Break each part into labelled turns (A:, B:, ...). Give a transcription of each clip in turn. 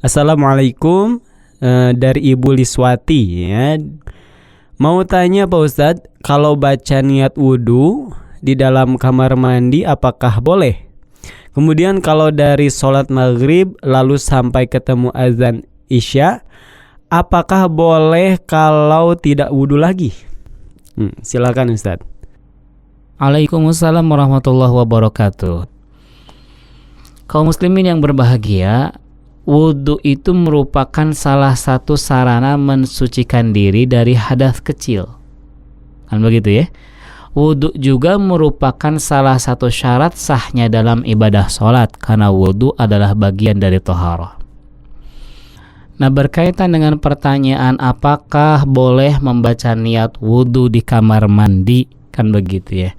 A: Assalamualaikum, dari Ibu Liswati ya. Mau tanya Pak Ustadz, kalau baca niat wudhu di dalam kamar mandi apakah boleh? Kemudian kalau dari sholat maghrib lalu sampai ketemu azan isya, apakah boleh kalau tidak wudhu lagi? Silakan Ustadz.
B: Waalaikumsalam warahmatullahi wabarakatuh. Kaum muslimin yang berbahagia, wudhu itu merupakan salah satu sarana mensucikan diri dari hadas kecil. Kan begitu ya? Wudhu juga merupakan salah satu syarat sahnya dalam ibadah sholat, karena wudhu adalah bagian dari thaharah. Nah, berkaitan dengan pertanyaan apakah boleh membaca niat wudhu di kamar mandi, kan begitu ya.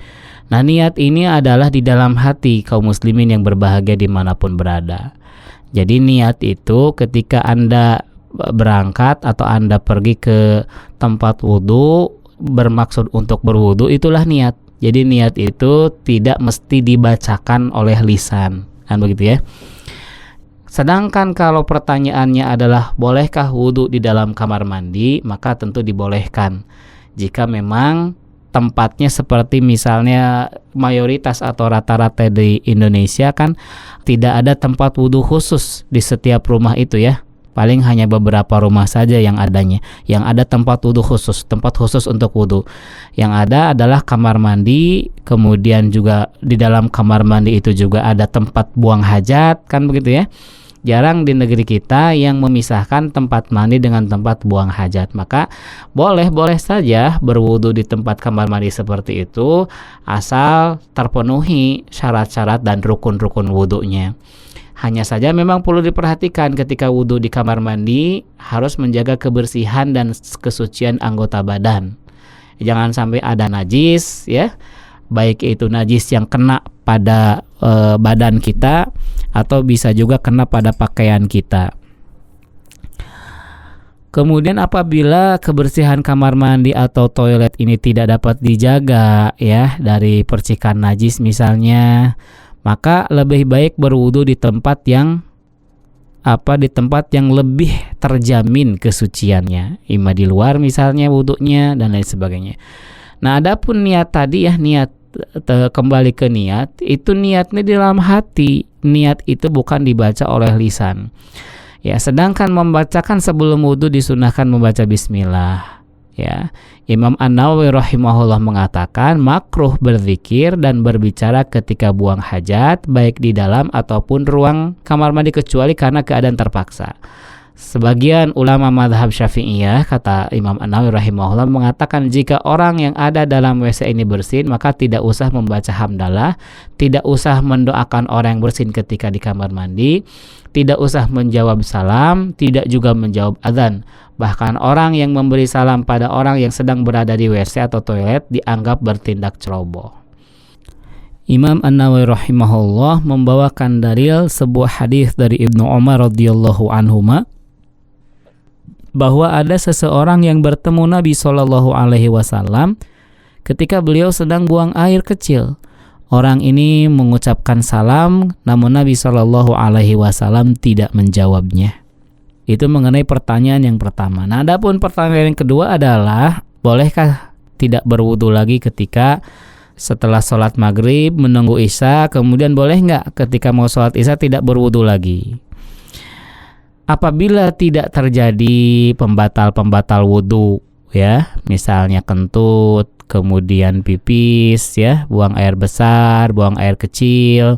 B: Nah, niat ini adalah di dalam hati kaum muslimin yang berbahagia dimanapun berada. Jadi niat itu ketika Anda berangkat atau Anda pergi ke tempat wudhu bermaksud untuk berwudhu, itulah niat. Jadi niat itu tidak mesti dibacakan oleh lisan, kan begitu ya. Sedangkan kalau pertanyaannya adalah bolehkah wudhu di dalam kamar mandi, maka tentu dibolehkan jika memang tempatnya seperti misalnya mayoritas atau rata-rata di Indonesia kan tidak ada tempat wudhu khusus di setiap rumah itu ya. Paling hanya beberapa rumah saja yang adanya, yang ada tempat wudhu khusus, tempat khusus untuk wudhu. Yang ada adalah kamar mandi, kemudian juga di dalam kamar mandi itu juga ada tempat buang hajat, kan begitu ya. Jarang di negeri kita yang memisahkan tempat mandi dengan tempat buang hajat. Maka boleh saja berwudu di tempat kamar mandi seperti itu, asal terpenuhi syarat-syarat dan rukun-rukun wudunya. Hanya saja memang perlu diperhatikan ketika wudu di kamar mandi harus menjaga kebersihan dan kesucian anggota badan. Jangan sampai ada najis ya, baik itu najis yang kena pada badan kita atau bisa juga kena pada pakaian kita. Kemudian apabila kebersihan kamar mandi atau toilet ini tidak dapat dijaga ya dari percikan najis misalnya, maka lebih baik berwudu di tempat yang lebih terjamin kesuciannya, ima di luar misalnya wudunya dan lain sebagainya. Nah, adapun niat tadi ya, kembali ke niat, itu niatnya di dalam hati. Niat itu bukan dibaca oleh lisan. Ya, sedangkan membacakan sebelum wudu disunahkan membaca bismillah. Ya, Imam An-Nawawi rahimahullah mengatakan makruh berzikir dan berbicara ketika buang hajat baik di dalam ataupun ruang kamar mandi kecuali karena keadaan terpaksa. Sebagian ulama mazhab Syafi'iyah, kata Imam An-Nawawi rahimahullah, mengatakan jika orang yang ada dalam WC ini bersin, maka tidak usah membaca hamdalah, tidak usah mendoakan orang yang bersin ketika di kamar mandi, tidak usah menjawab salam, tidak juga menjawab azan. Bahkan orang yang memberi salam pada orang yang sedang berada di WC atau toilet dianggap bertindak ceroboh. Imam An-Nawawi rahimahullah membawakan dalil sebuah hadis dari Ibnu Umar radhiyallahu anhuma bahwa ada seseorang yang bertemu Nabi SAW ketika beliau sedang buang air kecil. Orang ini mengucapkan salam, namun Nabi SAW tidak menjawabnya. Itu mengenai pertanyaan yang pertama. Nah, adapun pertanyaan yang kedua adalah bolehkah tidak berwudu lagi ketika setelah sholat maghrib menunggu isya, kemudian boleh nggak ketika mau sholat isya tidak berwudu lagi? Apabila tidak terjadi pembatal wudu ya, misalnya kentut, kemudian pipis ya, buang air besar, buang air kecil,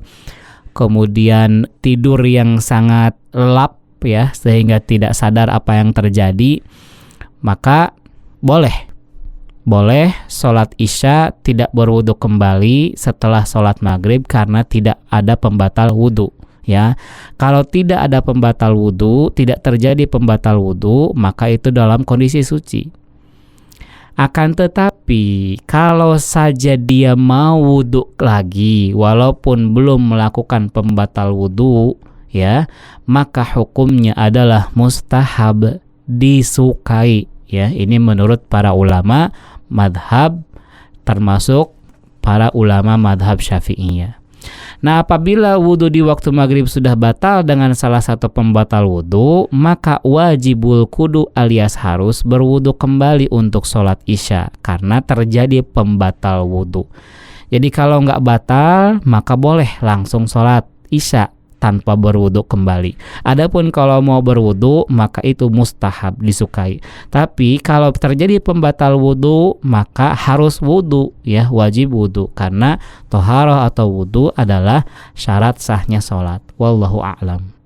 B: kemudian tidur yang sangat lelap ya sehingga tidak sadar apa yang terjadi, maka boleh sholat isya tidak berwudu kembali setelah sholat maghrib karena tidak ada pembatal wudu. Ya, kalau tidak ada pembatal wudu, tidak terjadi pembatal wudu, maka itu dalam kondisi suci. Akan tetapi kalau saja dia mau wudu lagi walaupun belum melakukan pembatal wudu, ya, maka hukumnya adalah mustahab, disukai. Ya, ini menurut para ulama madhab, termasuk para ulama madhab Syafi'iyah. Nah, apabila wudhu di waktu maghrib sudah batal dengan salah satu pembatal wudhu, maka wajibul kudu alias harus berwudhu kembali untuk sholat isya karena terjadi pembatal wudhu. Jadi kalau nggak batal, maka boleh langsung sholat isya tanpa berwudhu kembali. Adapun kalau mau berwudhu, maka itu mustahab, disukai. Tapi kalau terjadi pembatal wudhu, maka harus wudhu, ya, wajib wudhu, karena toharoh atau wudhu adalah syarat sahnya sholat. Wallahu a'lam.